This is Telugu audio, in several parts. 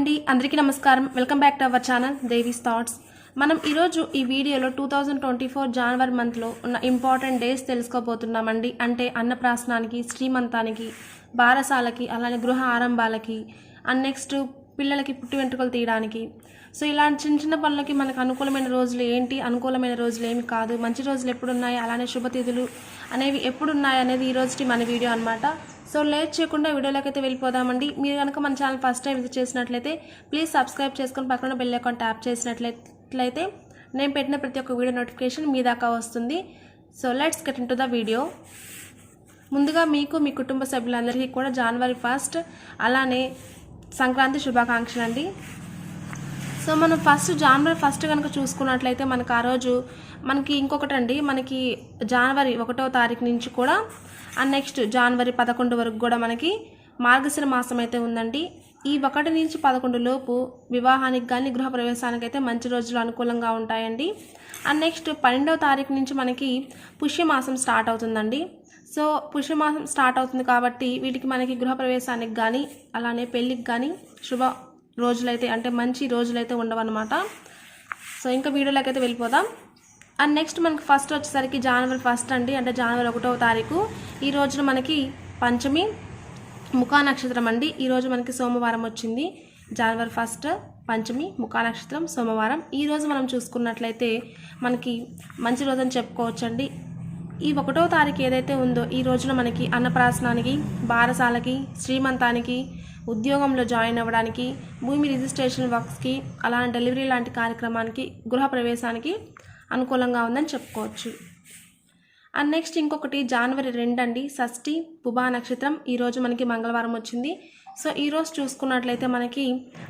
అండి అందరికీ నమస్కారం welcome back to our channel Devi's thoughts మనం ఈ రోజు ఈ వీడియోలో 2024 జనవరి మంత్ లో ఉన్న ఇంపార్టెంట్ డేస్ తెలుసుకోబోతున్నామండి అంటే అన్నప్రాసనానికి శ్రీమంతానికి బారసాలకి అలానే గృహ ఆరంభాలకి అండ్ నెక్స్ట్ పిల్లలకి పుట్టి వెంట్రుకలు తీయడానికి సో ఇలాంటి చిన్న చిన్న పనులకి మనకు అనుకూలమైన రోజులు ఏంటి అనుకూలమైన రోజులు ఏమి కాదు మంచి రోజులు ఎప్పుడు ఉన్నాయి అలానే శుభతిథులు అనేవి ఎప్పుడు ఉన్నాయి అనేది ఈ రోజుటి మన వీడియో అన్నమాట సో లేట్ చేయకుండా వీడియోలోకి అయితే వెళ్ళిపోదామండి మీరు కనుక మన ఛానల్ ఫస్ట్ టైం విజిట్ చేసినట్లయితే ప్లీజ్ సబ్స్క్రైబ్ చేసుకొని పక్కన బెల్ ఐకాన్ ట్యాప్ చేసినట్లయితే నేను పెట్టిన ప్రతి ఒక్క వీడియో నోటిఫికేషన్ మీ దాకా వస్తుంది so let's get into the video ముందుగా మీకు మీ కుటుంబ సభ్యులందరికీ కూడా జనవరి 1 అలానే సంక్రాంతి శుభాకాంక్షలు అండి సో మనం జనవరి 1 కనుక చూసుకున్నట్లయితే మనకు ఆ రోజు మనకి ఇంకొకటండి మనకి జనవరి 1వ తారీఖు నుంచి కూడా అండ్ నెక్స్ట్ జనవరి 11 వరకు కూడా మనకి మార్గశిర మాసం అయితే ఉందండి ఈ 1 నుంచి 11 లోపు వివాహానికి కానీ గృహప్రవేశానికి అయితే మంచి రోజులు అనుకూలంగా ఉంటాయండి అండ్ నెక్స్ట్ 12వ తారీఖు నుంచి మనకి పుష్యమాసం స్టార్ట్ అవుతుందండి సో పుష్యమాసం స్టార్ట్ అవుతుంది కాబట్టి వీటికి మనకి గృహప్రవేశానికి కానీ అలానే పెళ్ళికి కానీ శుభ రోజులైతే అంటే మంచి రోజులైతే ఉండవన్నమాట సో ఇంకా వీడియోలోకి అయితే వెళ్ళిపోదాం అండ్ నెక్స్ట్ మనకి ఫస్ట్ వచ్చేసరికి జనవరి 1 అండి అంటే జనవరి 1వ తారీఖు ఈ రోజున మనకి పంచమి ముఖా నక్షత్రం అండి ఈరోజు మనకి సోమవారం వచ్చింది జనవరి 1 పంచమి ముఖా నక్షత్రం సోమవారం ఈ రోజు మనం చూసుకున్నట్లయితే మనకి మంచి రోజు అని చెప్పుకోవచ్చండి ఈ 1వ తారీఖు ఏదైతే ఉందో ఈ రోజున మనకి అన్నప్రాసనానికి బారసాలకి శ్రీమంతానికి ఉద్యోగంలో జాయిన్ అవ్వడానికి భూమి రిజిస్ట్రేషన్ వర్క్స్కి అలానే డెలివరీ లాంటి కార్యక్రమానికి గృహప్రవేశానికి అనుకూలంగా ఉందని చెప్పుకోవచ్చు అండ్ నెక్స్ట్ ఇంకొకటి జనవరి 2 అండి షష్ఠి పుబా నక్షత్రం ఈరోజు మనకి మంగళవారం వచ్చింది సో ఈరోజు చూసుకున్నట్లయితే మనకి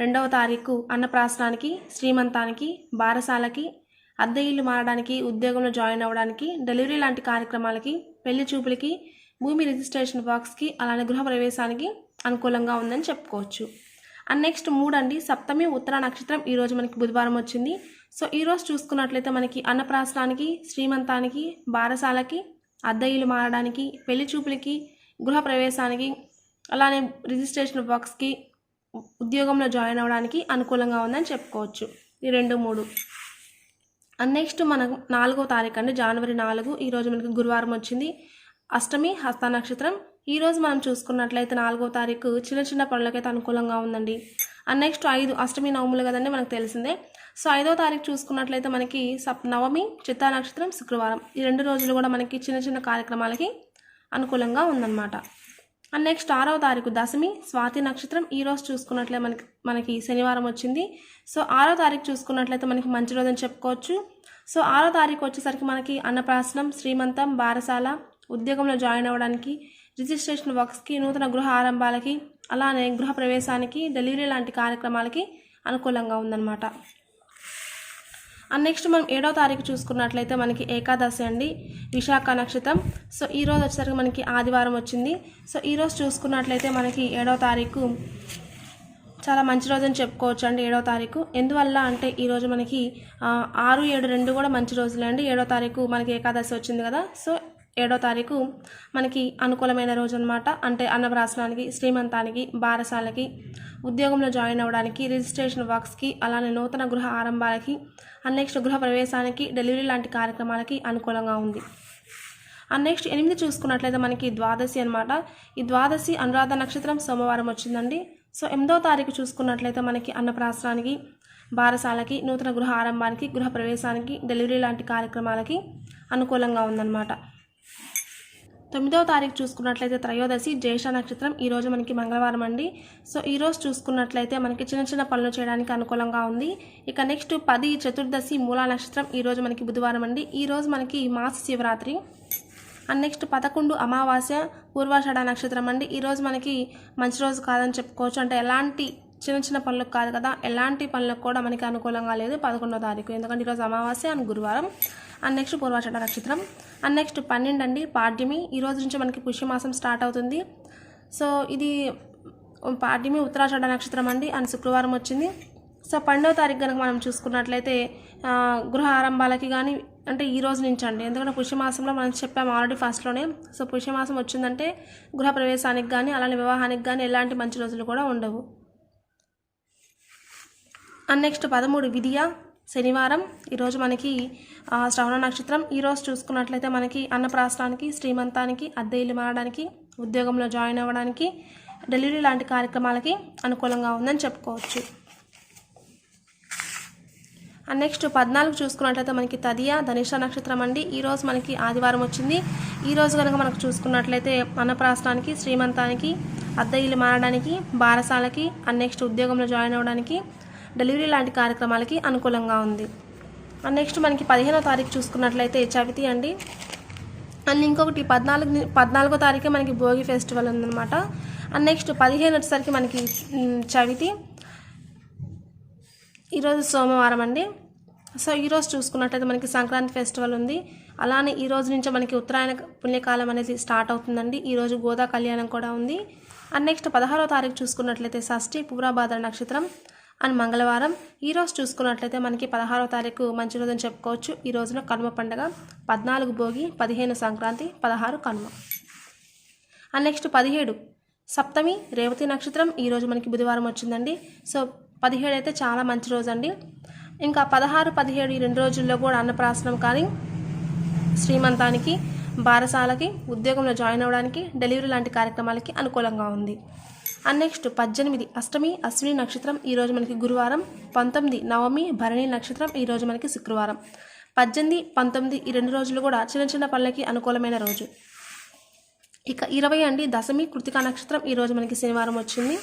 2వ తారీఖు అన్నప్రాసనానికి శ్రీమంతానికి బారసాలకి అద్దె ఇల్లు మారడానికి ఉద్యోగంలో జాయిన్ అవ్వడానికి డెలివరీ లాంటి కార్యక్రమాలకి పెళ్లి చూపులకి భూమి రిజిస్ట్రేషన్ వర్క్స్కి అలానే గృహప్రవేశానికి అనుకూలంగా ఉందని చెప్పుకోవచ్చు అండ్ నెక్స్ట్ 3 అండి సప్తమి ఉత్తర నక్షత్రం ఈరోజు మనకి బుధవారం వచ్చింది సో ఈరోజు చూసుకున్నట్లయితే మనకి అన్నప్రాసనానికి శ్రీమంతానికి బారసాలకి అద్దె ఇల్లు మారడానికి పెళ్లి చూపులకి గృహప్రవేశానికి అలానే రిజిస్ట్రేషన్ వర్క్స్కి ఉద్యోగంలో జాయిన్ అవ్వడానికి అనుకూలంగా ఉందని చెప్పుకోవచ్చు ఈ 2 3 అండ్ నెక్స్ట్ మనకు 4వ తారీఖు అండి జనవరి 4 ఈరోజు మనకి గురువారం వచ్చింది అష్టమి హస్త నక్షత్రం ఈరోజు మనం చూసుకున్నట్లయితే 4వ తారీఖు చిన్న చిన్న పనులకైతే అనుకూలంగా ఉందండి అండ్ నెక్స్ట్ 5 అష్టమి నవములు కదండి మనకు తెలిసిందే సో 5వ తారీఖు చూసుకున్నట్లయితే మనకి నవమి చిత్తా నక్షత్రం శుక్రవారం ఈ 2 రోజులు కూడా మనకి చిన్న చిన్న కార్యక్రమాలకి అనుకూలంగా ఉందన్నమాట అండ్ నెక్స్ట్ 6వ తారీఖు దశమి స్వాతి నక్షత్రం ఈరోజు చూసుకున్నట్లయితే మనకి శనివారం వచ్చింది సో 6వ తారీఖు చూసుకున్నట్లయితే మనకి మంచి రోజు అని చెప్పుకోవచ్చు సో 6వ తారీఖు వచ్చేసరికి మనకి అన్నప్రాసనం శ్రీమంతం బారసాల ఉద్యోగంలో జాయిన్ అవ్వడానికి రిజిస్ట్రేషన్ వర్క్స్కి నూతన గృహ ఆరంభాలకి అలానే గృహ ప్రవేశానికి డెలివరీ లాంటి కార్యక్రమాలకి అనుకూలంగా ఉందన్నమాట అండ్ నెక్స్ట్ మనం 7వ తారీఖు చూసుకున్నట్లయితే మనకి ఏకాదశి అండి విశాఖ నక్షత్రం సో ఈరోజు వచ్చేసరికి మనకి ఆదివారం వచ్చింది సో ఈరోజు చూసుకున్నట్లయితే మనకి 7వ తారీఖు చాలా మంచి రోజు అని చెప్పుకోవచ్చు అండి 7వ తారీఖు ఎందువల్ల అంటే ఈరోజు మనకి 6 7 2 కూడా మంచి రోజులే అండి 7వ తారీఖు మనకి ఏకాదశి వచ్చింది కదా సో 7వ తారీఖు మనకి అనుకూలమైన రోజు అనమాట అంటే అన్నప్రాసనానికి శ్రీమంతానికి బారసాలకి ఉద్యోగంలో జాయిన్ అవ్వడానికి రిజిస్ట్రేషన్ వర్క్స్కి అలానే నూతన గృహ ఆరంభాలకి అండ్ నెక్స్ట్ గృహ ప్రవేశానికి డెలివరీ లాంటి కార్యక్రమాలకి అనుకూలంగా ఉంది అండ్ నెక్స్ట్ 8 చూసుకున్నట్లయితే మనకి ద్వాదశి అనమాట ఈ ద్వాదశి అనురాధ నక్షత్రం సోమవారం వచ్చిందండి సో 8వ తారీఖు చూసుకున్నట్లయితే మనకి అన్నప్రాసనానికి బారసాలకి నూతన గృహ ఆరంభానికి గృహ ప్రవేశానికి డెలివరీ లాంటి కార్యక్రమాలకి అనుకూలంగా ఉందన్నమాట 9వ తారీఖు చూసుకున్నట్లయితే త్రయోదశి జ్యేష్ఠ నక్షత్రం ఈరోజు మనకి మంగళవారం అండి సో ఈరోజు చూసుకున్నట్లయితే మనకి చిన్న చిన్న పనులు చేయడానికి అనుకూలంగా ఉంది ఇక నెక్స్ట్ 10 చతుర్దశి మూలా నక్షత్రం ఈరోజు మనకి బుధవారం అండి ఈరోజు మనకి మాస శివరాత్రి అండ్ నెక్స్ట్ 11 అమావాస్య పూర్వాషాఢ నక్షత్రం అండి ఈరోజు మనకి మంచి రోజు కాదని చెప్పుకోవచ్చు అంటే ఎలాంటి చిన్న చిన్న పనులకు కాదు కదా ఎలాంటి పనులకు కూడా మనకి అనుకూలంగా లేదు 11వ తారీఖు ఎందుకంటే ఈరోజు అమావాస్య అండ్ గురువారం అండ్ నెక్స్ట్ పూర్వాషాఢ నక్షత్రం అండ్ నెక్స్ట్ 12 అండి పాడ్యమి ఈ రోజు నుంచి మనకి పుష్యమాసం స్టార్ట్ అవుతుంది సో ఇది పాడ్యమి ఉత్తరాషాఢ నక్షత్రం అండి అండ్ శుక్రవారం వచ్చింది సో 12వ తారీఖు కనుక మనం చూసుకున్నట్లయితే గృహ ఆరంభాలకి కానీ అంటే ఈ రోజు నుంచి అండి ఎందుకంటే పుష్యమాసంలో మనం చెప్పాము ఆల్రెడీ ఫస్ట్లోనే సో పుష్యమాసం వచ్చిందంటే గృహ ప్రవేశానికి కానీ అలానే వివాహానికి కానీ ఎలాంటి మంచి రోజులు కూడా ఉండవు అండ్ నెక్స్ట్ 13 విధియ శనివారం. ఈరోజు మనకి శ్రవణ నక్షత్రం. ఈరోజు చూసుకున్నట్లయితే మనకి అన్నప్రాసనానికి, శ్రీమంతానికి, అద్దె ఇల్లు మారడానికి, ఉద్యోగంలో జాయిన్ అవ్వడానికి, డెలివరీ లాంటి కార్యక్రమాలకి అనుకూలంగా ఉందని చెప్పుకోవచ్చు. అండ్ నెక్స్ట్ 14 చూసుకున్నట్లయితే మనకి తదియ ధనిష్ట నక్షత్రం అండి. ఈరోజు మనకి ఆదివారం వచ్చింది. ఈరోజు కనుక మనకు చూసుకున్నట్లయితే అన్నప్రాసనానికి, శ్రీమంతానికి, అద్దె ఇల్లు మారడానికి, బారసాలకి, అండ్ నెక్స్ట్ ఉద్యోగంలో జాయిన్ అవ్వడానికి, డెలివరీ లాంటి కార్యక్రమాలకి అనుకూలంగా ఉంది. అండ్ నెక్స్ట్ మనకి 15వ తారీఖు చూసుకున్నట్లయితే చవితి అండి. అండ్ ఇంకొకటి 14వ తారీఖే మనకి భోగి ఫెస్టివల్ ఉందన్నమాట. అండ్ నెక్స్ట్ 15 వచ్చేసరికి మనకి చవితి. ఈరోజు సోమవారం అండి. సో ఈరోజు చూసుకున్నట్లయితే మనకి సంక్రాంతి ఫెస్టివల్ ఉంది. అలానే ఈ రోజు నుంచి మనకి ఉత్తరాయణ పుణ్యకాలం అనేది స్టార్ట్ అవుతుందండి. ఈరోజు గోదా కళ్యాణం కూడా ఉంది. అండ్ నెక్స్ట్ 16వ తారీఖు చూసుకున్నట్లయితే షష్ఠి పూర్వభాద్ర నక్షత్రం అండ్ మంగళవారం. ఈరోజు చూసుకున్నట్లయితే మనకి 16వ తారీఖు మంచి రోజు అని చెప్పుకోవచ్చు. ఈ రోజున కనుమ పండుగ. 14 భోగి, 15 సంక్రాంతి, 16 కనుమ. అండ్ నెక్స్ట్ 17 సప్తమి రేవతి నక్షత్రం. ఈరోజు మనకి బుధవారం వచ్చిందండి. సో 17 అయితే చాలా మంచి రోజు అండి. ఇంకా 16, 17 ఈ 2 రోజుల్లో కూడా అన్నప్రాసనం కానీ, శ్రీమంతానికి, బారసాలకి, ఉద్యోగంలో జాయిన్ అవ్వడానికి, డెలివరీ లాంటి కార్యక్రమాలకి అనుకూలంగా ఉంది. అండ్ నెక్స్ట్ 18 అష్టమి అశ్విని నక్షత్రం. ఈరోజు మనకి గురువారం. 19 నవమి భరణి నక్షత్రం. ఈరోజు మనకి శుక్రవారం. 18, 19 ఈ 2 రోజులు కూడా చిన్న చిన్న పనులకి అనుకూలమైన రోజు. ఇక 20 అండి దశమి కృతికా నక్షత్రం. ఈరోజు మనకి శనివారం వచ్చింది.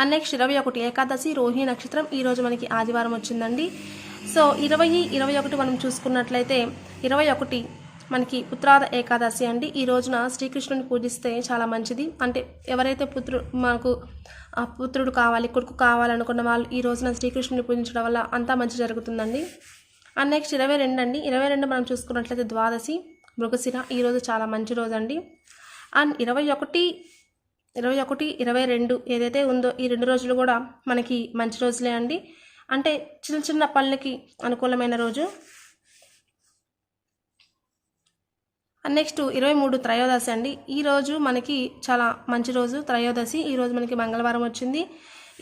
అండ్ నెక్స్ట్ 21 ఏకాదశి రోహిణి నక్షత్రం. ఈరోజు మనకి ఆదివారం వచ్చిందండి. సో 20, 21 మనం చూసుకున్నట్లయితే 21 మనకి పుత్రాద ఏకాదశి అండి. ఈ రోజున శ్రీకృష్ణుని పూజిస్తే చాలా మంచిది. అంటే ఎవరైతే మనకు పుత్రుడు కావాలి, కొడుకు కావాలనుకున్న వాళ్ళు ఈ రోజున శ్రీకృష్ణుని పూజించడం వల్ల అంతా మంచి జరుగుతుందండి. అండ్ నెక్స్ట్ 22 అండి. 22 మనం చూసుకున్నట్లయితే ద్వాదశి మృగశిర. ఈరోజు చాలా మంచి రోజు అండి. అండ్ 21, 22 ఏదైతే ఉందో ఈ 2 రోజులు కూడా మనకి మంచి రోజులే అండి. అంటే చిన్న చిన్న పనులకి అనుకూలమైన రోజు. అండ్ నెక్స్ట్ 23 త్రయోదశి అండి. ఈరోజు మనకి చాలా మంచి రోజు త్రయోదశి. ఈరోజు మనకి మంగళవారం వచ్చింది.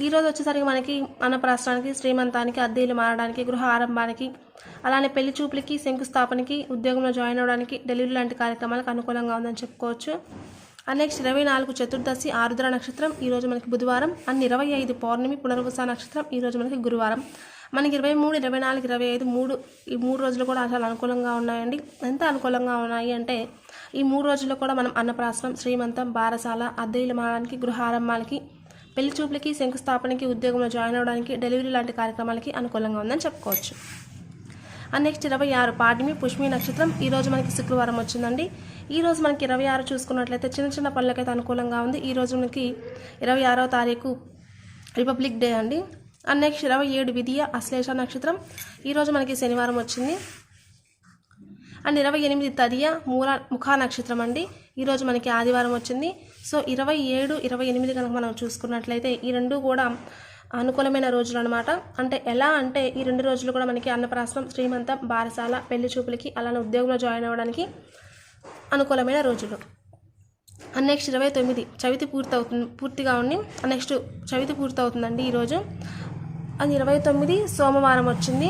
ఈరోజు వచ్చేసరికి మనకి అన్నప్రాసనానికి, శ్రీమంతానికి, అద్దె ఇల్లు మారడానికి, గృహ ఆరంభానికి, అలానే పెళ్లి చూపులకి, శంకుస్థాపనకి, ఉద్యోగంలో జాయిన్ అవ్వడానికి, డెలివరీ లాంటి కార్యక్రమాలకు అనుకూలంగా ఉందని చెప్పుకోవచ్చు. అండ్ నెక్స్ట్ 24 చతుర్దశి ఆరుద్ర నక్షత్రం. ఈరోజు మనకి బుధవారం. అండ్ 25 పౌర్ణమి పునర్వస నక్షత్రం. ఈరోజు మనకి గురువారం. మనకి 23, 24, 25 ఈ 3 రోజులు కూడా చాలా అనుకూలంగా ఉన్నాయండి. ఎంత అనుకూలంగా ఉన్నాయి అంటే ఈ 3 రోజుల్లో కూడా మనం అన్నప్రాసనం, శ్రీమంతం, బారసాల, అద్దె ఇల్లు మారడానికి, గృహ ఆరంభాలకి, పెళ్లి చూపులకి, శంకుస్థాపనకి, ఉద్యోగంలో జాయిన్ అవ్వడానికి, డెలివరీ లాంటి కార్యక్రమాలకి అనుకూలంగా ఉందని చెప్పుకోవచ్చు. అండ్ నెక్స్ట్ 26 పాడ్యమి పుష్మి నక్షత్రం. ఈరోజు మనకి శుక్రవారం వచ్చిందండి. ఈరోజు మనకి 26 చూసుకున్నట్లయితే చిన్న చిన్న పనులకైతే అనుకూలంగా ఉంది. ఈరోజు మనకి 26వ తారీఖు రిపబ్లిక్ డే అండి. అండ్ నెక్స్ట్ 27 విధియ అశ్లేష నక్షత్రం. ఈరోజు మనకి శనివారం వచ్చింది. అండ్ 28 తదియ ముఖా నక్షత్రం అండి. ఈరోజు మనకి ఆదివారం వచ్చింది. సో 27, 28 కనుక మనం చూసుకున్నట్లయితే ఈ 2 కూడా అనుకూలమైన రోజులు అనమాట. అంటే ఎలా అంటే ఈ 2 రోజులు కూడా మనకి అన్నప్రాసనం, శ్రీమంతం, బారసాల, పెళ్లి చూపులకి, అలానే ఉద్యోగంలో జాయిన్ అవ్వడానికి అనుకూలమైన రోజులు. అండ్ నెక్స్ట్ 29 చవితి పూర్తిగా ఉంది. నెక్స్ట్ చవితి పూర్తవుతుందండి ఈరోజు. అండ్ 29 సోమవారం వచ్చింది.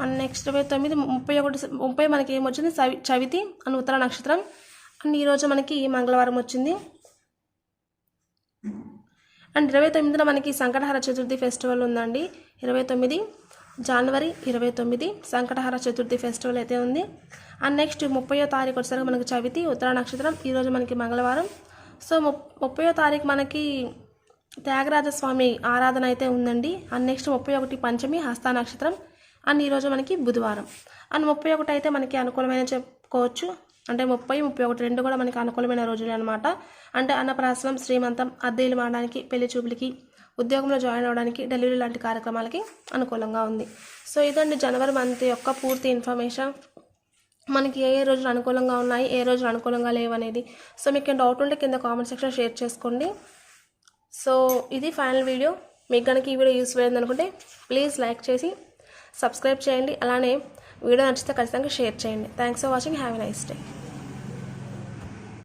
అండ్ నెక్స్ట్ 29, 30 మనకి ఏమొచ్చింది చవితి అండ్ ఉత్తర నక్షత్రం. అండ్ ఈరోజు మనకి మంగళవారం వచ్చింది. అండ్ 29న మనకి సంకటహర చతుర్థి ఫెస్టివల్ ఉందండి. 29 జనవరి 29 సంకటహర చతుర్థి ఫెస్టివల్ అయితే ఉంది. అండ్ నెక్స్ట్ 30వ తారీఖు వచ్చేసరికి మనకి చవితి ఉత్తర నక్షత్రం. ఈరోజు మనకి మంగళవారం. సో 30వ తారీఖు మనకి త్యాగరాజస్వామి ఆరాధన అయితే ఉందండి. అండ్ నెక్స్ట్ 31 పంచమి హస్త నక్షత్రం. అండ్ ఈరోజు మనకి బుధవారం. అండ్ 31 అయితే మనకి అనుకూలమైన చెప్పుకోవచ్చు. అంటే 30, 31 2 కూడా మనకి అనుకూలమైన రోజులు అనమాట. అంటే అన్నప్రాసనం, శ్రీమంతం, అద్దె ఇల్లు మారడానికి, పెళ్లి చూపులకి, ఉద్యోగంలో జాయిన్ అవ్వడానికి, డెలివరీ లాంటి కార్యక్రమాలకి అనుకూలంగా ఉంది. సో ఇదండి జనవరి మంత్ యొక్క పూర్తి ఇన్ఫర్మేషన్. మనకి ఏ రోజులు అనుకూలంగా ఉన్నాయి, ఏ రోజులు అనుకూలంగా లేవనేది. సో మీకు డౌట్ ఉంటే కింద కామెంట్ సెక్షన్ షేర్ చేసుకోండి. సో ఇది ఫైనల్ వీడియో. మీకు కనుక ఈ వీడియో యూస్ఫుల్ అయింది అనుకుంటే ప్లీజ్ లైక్ చేసి సబ్స్క్రైబ్ చేయండి. అలానే వీడియో నచ్చితే ఖచ్చితంగా షేర్ చేయండి. Thanks for watching. Have a nice day.